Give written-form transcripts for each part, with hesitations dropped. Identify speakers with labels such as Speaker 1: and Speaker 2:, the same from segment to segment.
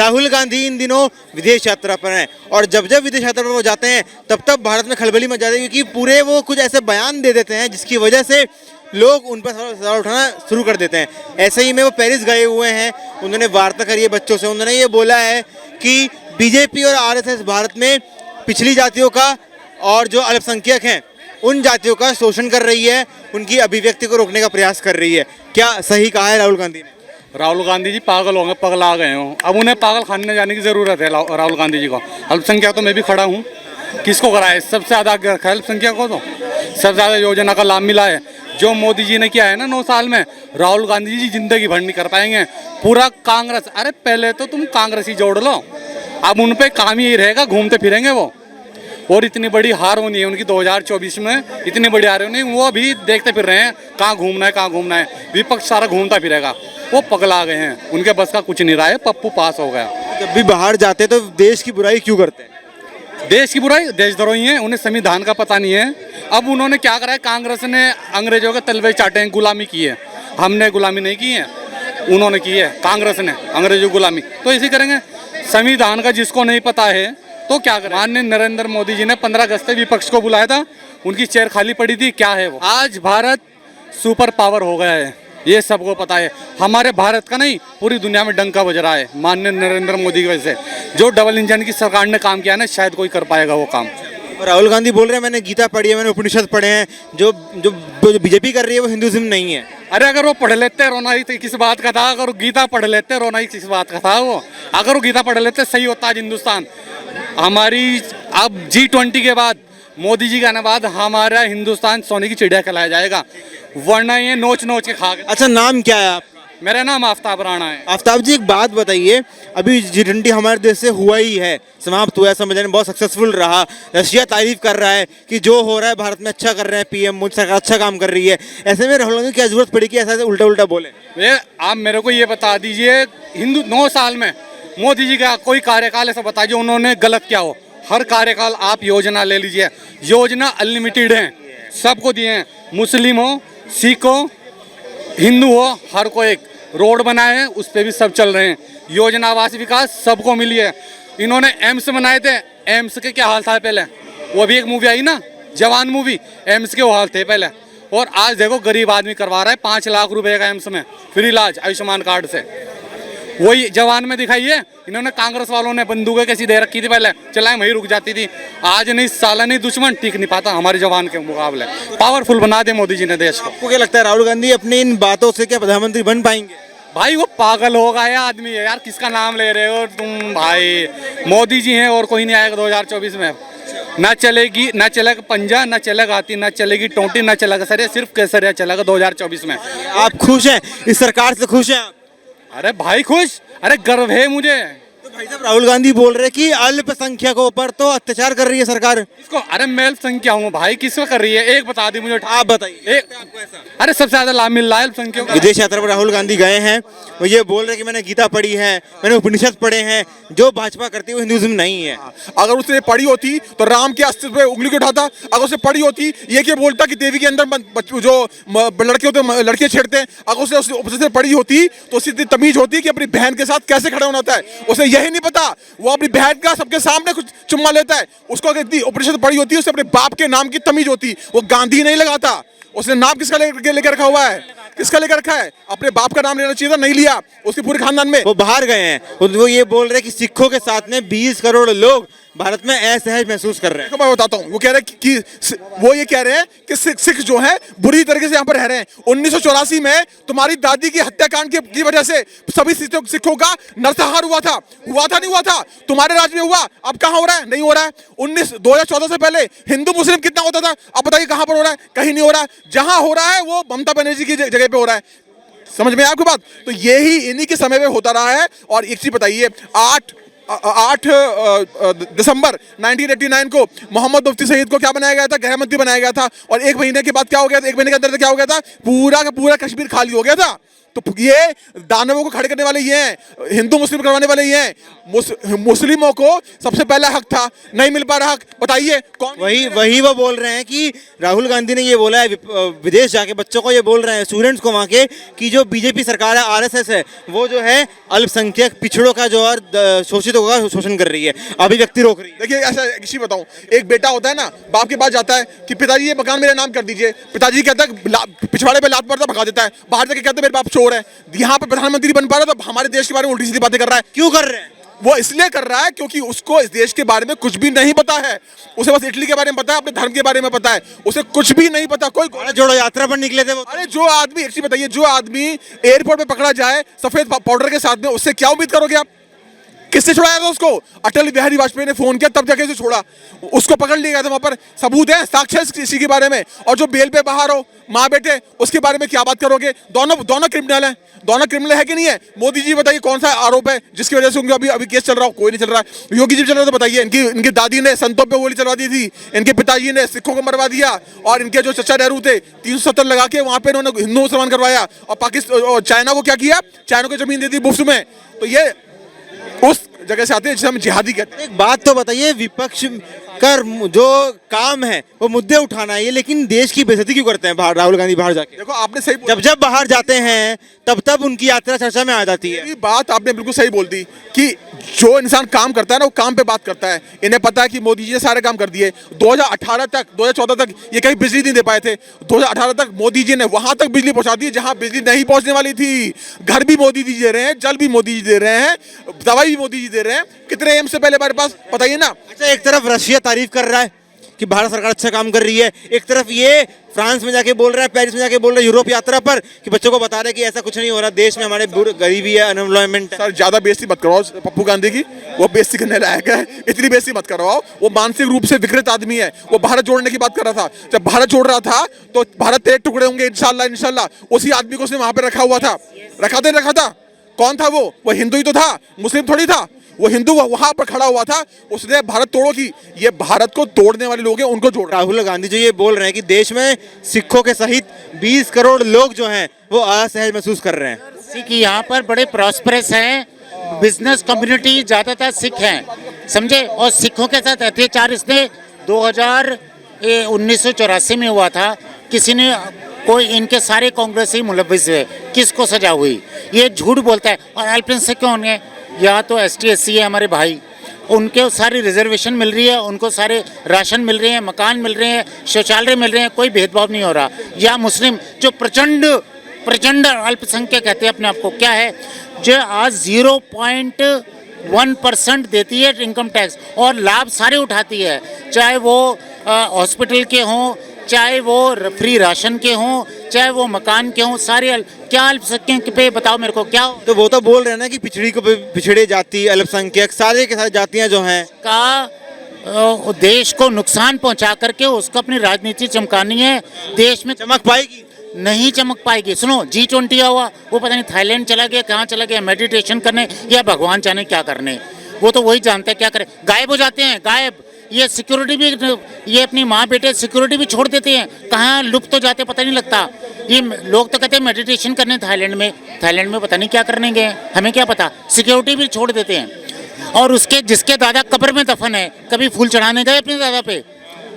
Speaker 1: राहुल गांधी इन दिनों विदेश यात्रा पर हैं और जब जब विदेश यात्रा पर वो जाते हैं तब तब भारत में खलबली मच जाती है, क्योंकि पूरे वो कुछ ऐसे बयान दे देते हैं जिसकी वजह से लोग उन पर सवाल उठाना शुरू कर देते हैं। ऐसे ही में वो पेरिस गए हुए हैं, उन्होंने वार्ता करी है बच्चों से। उन्होंने ये बोला है कि बीजेपी और आरएसएस भारत में पिछली जातियों का और जो अल्पसंख्यक हैं उन जातियों का शोषण कर रही है, उनकी अभिव्यक्ति को रोकने का प्रयास कर रही है। क्या सही कहा है राहुल गांधी ने?
Speaker 2: राहुल गांधी जी पागल होंगे, पगला गए हो। अब उन्हें पागल खाने जाने की ज़रूरत है राहुल गांधी जी को। अल्पसंख्यक तो मैं भी खड़ा हूँ, किसको कराए? सबसे ज़्यादा अल्पसंख्यक को तो सबसे ज़्यादा योजना का लाभ मिला है। जो मोदी जी ने किया है ना 9 साल में, राहुल गांधी जी जिंदगी भर नहीं कर पाएंगे। पूरा कांग्रेस, अरे पहले तो तुम कांग्रेस ही जोड़ लो, अब उन पे काम ही रहेगा, घूमते फिरेंगे वो। और इतनी बड़ी हार होनी है उनकी 2024 में, इतनी बड़ी हार होनी, वो अभी देखते फिर रहे हैं कहाँ घूमना है, कहाँ घूमना है। विपक्ष सारा घूमता फिरेगा, वो पगला गए हैं, उनके बस का कुछ नहीं रहा है। पप्पू पास हो गया।
Speaker 1: जब भी बाहर जाते तो देश की बुराई क्यों करते हैं?
Speaker 2: देश की बुराई, देशद्रोही हैं, उन्हें संविधान का पता नहीं है। अब उन्होंने क्या करा है, कांग्रेस ने अंग्रेजों के तलवे चाटे हैं, गुलामी की है। हमने गुलामी नहीं की है, उन्होंने की है, कांग्रेस ने अंग्रेजों की गुलामी। तो इसी करेंगे। संविधान का जिसको नहीं पता है तो क्या करें? माननीय नरेंद्र मोदी जी ने 15 अगस्त से विपक्ष को बुलाया था, उनकी चेयर खाली पड़ी थी। क्या है वो? आज भारत सुपर पावर हो गया है, ये सबको पता है। हमारे भारत का नहीं, पूरी दुनिया में डंका बज रहा है माननीय नरेंद्र मोदी की वजह से। जो डबल इंजन की सरकार ने काम किया ना, शायद कोई कर पाएगा वो काम।
Speaker 1: और राहुल गांधी बोल रहे हैं मैंने गीता पढ़ी है, मैंने उपनिषद पढ़े हैं। जो जो बीजेपी कर रही है वो हिंदुइज्म नहीं है।
Speaker 2: अरे अगर वो पढ़ लेते रोना ही किस बात का था? अगर वो गीता पढ़ लेते रोना ही किस बात का था? वो अगर वो गीता पढ़ लेते सही होता आज हिंदुस्तान। हमारी अब G20 के बाद, मोदी जी के आने बाद हमारा हिंदुस्तान सोने की चिड़िया कहलाया जाएगा, वरना ये नोच नोच के खा गए।
Speaker 1: अच्छा, नाम क्या है आपका?
Speaker 2: मेरा नाम आफ्ताब राणा है।
Speaker 1: आफ्ताब जी, एक बात बताइए, अभी G20 हमारे देश से हुआ ही है, समाप्त हुआ है, समझने में बहुत सक्सेसफुल रहा। रशिया तारीफ कर रहा है कि जो हो रहा है भारत में अच्छा कर रहे हैं, पीएम मोदी सरकार अच्छा काम कर रही है। ऐसे में राहुल गांधी की क्या जरूरत पड़ी कि ऐसा उल्टा उल्टा बोले?
Speaker 2: ये आप मेरे को ये बता दीजिए, हिंदू 9 साल में मोदी जी का कोई कार्यकाल ऐसा बताइए उन्होंने गलत क्या हो। हर कार्यकाल आप योजना ले लीजिए, योजना अनलिमिटेड है, सबको दिए हैं। मुस्लिम हो, सिख हो, हिंदू हो, हर को एक रोड बनाए हैं, उस पर भी सब चल रहे हैं। योजना आवास विकास सबको मिली है। इन्होंने एम्स बनाए थे, एम्स के क्या हाल था पहले? वो भी एक मूवी आई ना, जवान मूवी, एम्स के वो हाल थे पहले। और आज देखो गरीब आदमी करवा रहा है 5 लाख रुपए का एम्स में फ्री इलाज आयुष्मान कार्ड से। वही जवान में दिखाई है। इन्होंने कांग्रेस वालों ने बंदूकें कैसी दे रखी थी पहले, चलाए वहीं रुक जाती थी। आज नहीं, साला नहीं, दुश्मन टिक नहीं पाता हमारे जवान के मुकाबले। पावरफुल बना दे मोदी जी ने देश को।
Speaker 1: आपको क्या लगता है राहुल गांधी अपनी इन बातों से क्या प्रधानमंत्री बन पाएंगे?
Speaker 2: भाई वो पागल हो गया आदमी है यार, किसका नाम ले रहे हो तुम? भाई मोदी जी हैं और कोई नहीं आएगा 2024 में। ना चलेगी, ना चलेगा पंजा, ना चलेगा हाथी, ना चलेगी टोंटी, ना चलेगा सरिया, सिर्फ केसरिया चलेगा 2024 में।
Speaker 1: आप खुश हैं इस सरकार से? खुश हैं आप?
Speaker 2: अरे भाई खुश, अरे गर्व है मुझे।
Speaker 1: तो भाई साहब, राहुल गांधी बोल रहे हैं कि अल्पसंख्यकों पर तो अत्याचार कर रही है सरकार।
Speaker 2: इसको, अरे मैं अल्पसंख्यक हूँ भाई, किसको कर रही है? एक बता दी मुझे।
Speaker 1: आप बताइए।
Speaker 2: अरे सबसे ज्यादा लाभ मिल रहा है अल्पसंख्यकों को।
Speaker 1: विदेश यात्रा पर राहुल गांधी गए हैं, वो ये बोल रहे हैं कि मैंने गीता पढ़ी है, मैंने उपनिषद पढ़े हैं। जो भाजपा करती है वो हिंदुइज्म नहीं है।
Speaker 3: अगर उसने पढ़ी होती तो राम के अस्तित्व पे उंगली को उठाता। अगर उसने पढ़ी होती, ये क्या बोलता कि देवी के अंदर जो लड़के होते हैं, लड़के छेड़ते हैं। अगर उसने पढ़ी होती तो उसकी इतनी तमीज होती कि अपनी बहन के साथ कैसे खड़ा होना होता है। उसे यही नहीं पता, वो अपनी बहन का सबके सामने कुछ चुम्मा लेता है। उसको अगर इतनी उपनिषद पढ़ी होती, उसे अपने बाप के नाम की तमीज होती। वो गांधी नहीं लगाता। उसने नाम किसका लेकर रखा हुआ है? किसका लेकर रखा है? अपने बाप का नाम लेना चाहिए था, नहीं लिया। उसके पूरे खानदान में
Speaker 1: वो बाहर गए हैं, वो ये बोल रहे हैं कि सिखों के साथ में 20 करोड़ लोग भारत में असहज महसूस कर रहे हैं।
Speaker 3: मैं बताता हूँ, वो कह रहे हैं कि वो ये कह रहे हैं कि सिख जो है बुरी तरीके से यहाँ पर रह रहे हैं। 1984 में तुम्हारी दादी की हत्याकांड की वजह से सभी सिखों का नरसंहार हुआ था नहीं हुआ था? तुम्हारे राज्य में हुआ। अब कहाँ हो रहा है? नहीं हो रहा है। 2014 से पहले हिंदू मुस्लिम कितना होता था? अब बताइए कहाँ पर हो रहा है? कहीं नहीं हो रहा है। जहाँ हो रहा है वो ममता बनर्जी की जगह पे हो रहा है। समझ में आपकी बात? तो यही इन्हीं के समय में होता रहा है। और एक चीज बताइए, 8 दिसंबर 1989 को मोहम्मद मुफ्ती सईद को क्या बनाया गया था? गृह मंत्री बनाया गया था। और 1 महीने के बाद क्या हो गया था? 1 महीने के अंदर क्या हो गया था? पूरा का पूरा कश्मीर खाली हो गया था। तो ये दानवों को खड़े करने वाले ये हैं, हिंदू मुस्लिम करवाने वाले ये हैं। मुस्लिमों को सबसे पहला हक था, नहीं मिल पा रहा हक, बताइए कौन?
Speaker 1: वही वो बोल रहे हैं कि राहुल गांधी ने ये बोला है विदेश जाके बच्चों को ये बोल रहे हैं स्टूडेंट्स को वहाँ के कि जो बीजेपी सरकार है आरएसएस है वो जो है अल्पसंख्यक पिछड़ों का जो और शोषितों का शोषण कर रही है, अभिव्यक्ति रोक रही है।
Speaker 3: देखिए ऐसा एक चीज बताऊं, एक बेटा होता है ना, बाप के पास जाता है कि पिताजी ये मकान मेरे नाम कर दीजिए, पिताजी कहता है पिछवाड़े पे लात मारता भगा देता है, बाहर जाके कहता है मेरे बाप चोर है। यहाँ पे प्रधानमंत्री बन पा रहा है तो हमारे देश के बारे में उल्टी सीधी बातें कर रहा है।
Speaker 1: क्यों कर रहे हैं?
Speaker 3: वो इसलिए कर रहा है क्योंकि उसको इस देश के बारे में कुछ भी नहीं पता है, उसे बस इटली के बारे में पता है, अपने धर्म के बारे में पता है, उसे कुछ भी नहीं पता। कोई
Speaker 1: भारत जोड़ो यात्रा पर निकले थे वो।
Speaker 3: अरे जो आदमी, एक चीज बताइए, जो आदमी एयरपोर्ट पे पकड़ा जाए सफेद पाउडर के साथ में, उससे क्या उम्मीद करोगे आप? किससे छुड़ाया था उसको? अटल बिहारी वाजपेयी ने फोन किया तब जाके उसे छोड़ा, उसको पकड़ लिया गया था। वहां पर सबूत है, साक्ष्य है इसी के बारे में। और जो बेल पे बाहर हो माँ बेटे, उसके बारे में क्या बात करोगे? दोनों क्रिमिनल हैं, दोनों क्रिमिनल है कि नहीं है? मोदी जी बताइए कौन सा आरोप है जिसकी वजह से उनका अभी केस चल रहा हो? कोई नहीं चल रहा है। योगी जी चल रहा तो बताइए, इनकी दादी ने संतों पे गोली चलवा दी थी, इनके पिताजी ने सिखों को मरवा दिया, और इनके जो चचा नेहरू थे 370 लगा के वहां पे इन्होंने हिंदू मुसलमान करवाया। और पाकिस्तान चाइना को क्या किया? चाइना को जमीन दे दी बुफ्स में। तो ये उस जगह से आते हैं जिसे हम जिहादी कहते हैं।
Speaker 1: एक बात तो बताइए, विपक्ष का जो काम है वो मुद्दे उठाना है, लेकिन देश की बेइज्जती क्यों करते हैं राहुल गांधी बाहर जाके?
Speaker 3: देखो आपने सही,
Speaker 1: जब बाहर जाते हैं तब उनकी यात्रा चर्चा में आ जाती है।
Speaker 3: ये बात आपने बिल्कुल सही बोल दी कि जो इंसान काम करता है ना वो काम पे बात करता है। इन्हें पता है कि मोदी जी ने सारे काम कर दिए। 2018 तक 2014 तक ये कहीं बिजली नहीं दे पाए थे, 2018 तक मोदी जी ने वहां तक बिजली पहुंचा दी जहां बिजली नहीं पहुंचने वाली थी। घर भी मोदी जी दे रहे हैं, जल भी मोदी जी दे रहे हैं, दवाई भी मोदी जी दे रहे हैं। कितने एम्स से पहले हमारे पास बताइए ना।
Speaker 1: अच्छा, एक तरफ रशिया तारीफ कर रहा है कि भारत सरकार अच्छा काम कर रही है, एक तरफ ये फ्रांस में जाके बोल रहा है, पेरिस में जाके बोल रहा है यूरोप यात्रा पर कि बच्चों को बता रहे हैं कि ऐसा कुछ नहीं हो रहा, देश में हमारे गरीबी है, अनएम्प्लॉयमेंट है।
Speaker 3: सर ज्यादा बेइज्जती मत करवाओ पप्पू गांधी की, वो बेइज्जती करने लायक है, इतनी बेइज्जती मत करवाओ। वो मानसिक रूप से विकृत आदमी है। वो भारत जोड़ने की बात कर रहा था, जब भारत जोड़ रहा था तो भारत 3 टुकड़े होंगे इंशाल्लाह। उसी आदमी को उसने वहां पे रखा हुआ था, रखा था। कौन था वो हिंदू ही तो था, मुस्लिम थोड़ी था। वो हिंदू वहां पर खड़ा हुआ था, उसने भारत तोड़ो की। ये भारत को तोड़ने वाले लोग हैं, उनको जोड़।
Speaker 1: राहुल गांधी जो ये बोल रहे हैं कि देश में सिखों के सहित 20 करोड़ लोग जो हैं वो असहज महसूस कर रहे हैं।
Speaker 4: सिख यहाँ पर बड़े प्रॉस्परस हैं, बिजनेस कम्युनिटी ज़्यादातर सिख हैं, समझे। और सिखों के साथ अत्याचार इसने 1984 में हुआ था। किसी ने कोई, इनके सारे कांग्रेसी मुलविस हुए, किसको सजा हुई? ये झूठ बोलता है। और अल्पसंख्यक क्यों होंगे? या तो ST/SC है हमारे भाई, उनके सारी रिजर्वेशन मिल रही है, उनको सारे राशन मिल रहे हैं, मकान मिल रहे हैं, शौचालय मिल रहे हैं, कोई भेदभाव नहीं हो रहा। या मुस्लिम जो प्रचंड अल्पसंख्यक कहते हैं अपने आप को, क्या है, जो आज 0.1% देती है इनकम टैक्स और लाभ सारे उठाती है, चाहे वो हॉस्पिटल के हों, चाहे वो फ्री राशन के हों, चाहे वो मकान के हों, सारे क्या अल्पसंख्यक पे बताओ मेरे को क्या?
Speaker 1: तो वो तो बोल रहे हैं ना कि पिछड़े जाति, अल्पसंख्यक, सारे के सारे जातियां जो हैं
Speaker 4: का देश को नुकसान पहुंचा करके उसको अपनी राजनीति चमकानी है। देश में
Speaker 1: चमक पाएगी?
Speaker 4: नहीं चमक पाएगी। सुनो, G20 हुआ, वो पता नहीं थाईलैंड चला गया, कहाँ चला गया, मेडिटेशन करने या भगवान जाने क्या करने, वो तो वही जानते हैं क्या करे। गायब हो जाते हैं, गायब। ये सिक्योरिटी भी, ये अपनी माँ बेटे सिक्योरिटी भी छोड़ देते हैं, कहाँ लुप्त हो जाते पता नहीं लगता। ये लोग तो कहते हैं मेडिटेशन करने थाईलैंड में पता नहीं क्या करने गए, हमें क्या पता। सिक्योरिटी भी छोड़ देते हैं। और उसके जिसके दादा कब्र में दफन है, कभी फूल चढ़ाने गए अपने दादा पे?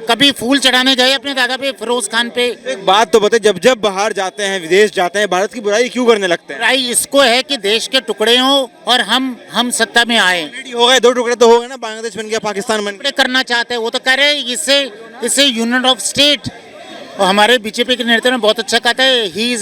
Speaker 4: कभी फूल चढ़ाने गए अपने दादा पे, फिरोज खान पे?
Speaker 1: एक बात तो बताइए, जब बाहर जाते हैं, विदेश जाते हैं, भारत की बुराई क्यों करने लगते हैं?
Speaker 4: बुराई इसको है कि देश के टुकड़े हों और हम सत्ता में आए।
Speaker 1: हो गए 2 टुकड़े तो हो गए ना, बांग्लादेश बन गया, पाकिस्तान बन गया।
Speaker 4: टुकड़े करना चाहते हैं, वो तो कह रहे हैं इसे यूनियन ऑफ स्टेट। और हमारे बीजेपी के नेता ने बहुत अच्छा कहा है, ही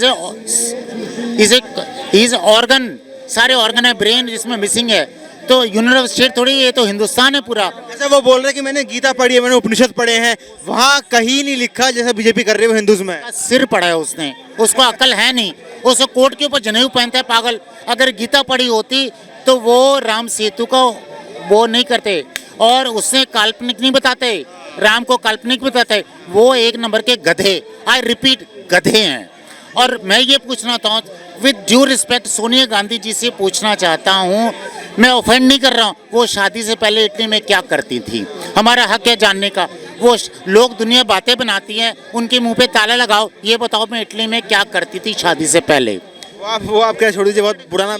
Speaker 4: इज ऑर्गन, सारे ऑर्गन है, ब्रेन जिसमें मिसिंग है, तो यूनियन ऑफ स्टेट थोड़ी, ये तो हिंदुस्तान है पूरा।
Speaker 1: जैसे वो बोल रहे हैं कि मैंने गीता पढ़ी है, मैंने उपनिषद पढ़े हैं, वहाँ कहीं नहीं लिखा जैसा बीजेपी कर रही है वो हिंदुज़्म है।
Speaker 4: सिर पड़ा है उसने, उसको अकल है नहीं, उसको कोर्ट के ऊपर जनेऊ पहनता है पागल। अगर गीता पढ़ी होती तो वो राम सेतु को वो नहीं करते, और उसने काल्पनिक नहीं बताते, राम को काल्पनिक बताते। वो 1 नंबर के गधे, आई रिपीट, गधे हैं। और मैं ये पूछना चाहता हूँ, with due respect Sonia Gandhi ji से पूछना चाहता हूँ, मैं ऑफेंड नहीं कर रहा हूँ, वो शादी से पहले इटली में क्या करती थी? हमारा हक है जानने का। वो लोग दुनिया बातें बनाती हैं, उनके मुंह पे ताला लगाओ, ये बताओ मैं इटली में क्या करती थी शादी से पहले?
Speaker 1: वो आप क्या छोड़ दीजिए, बहुत पुराना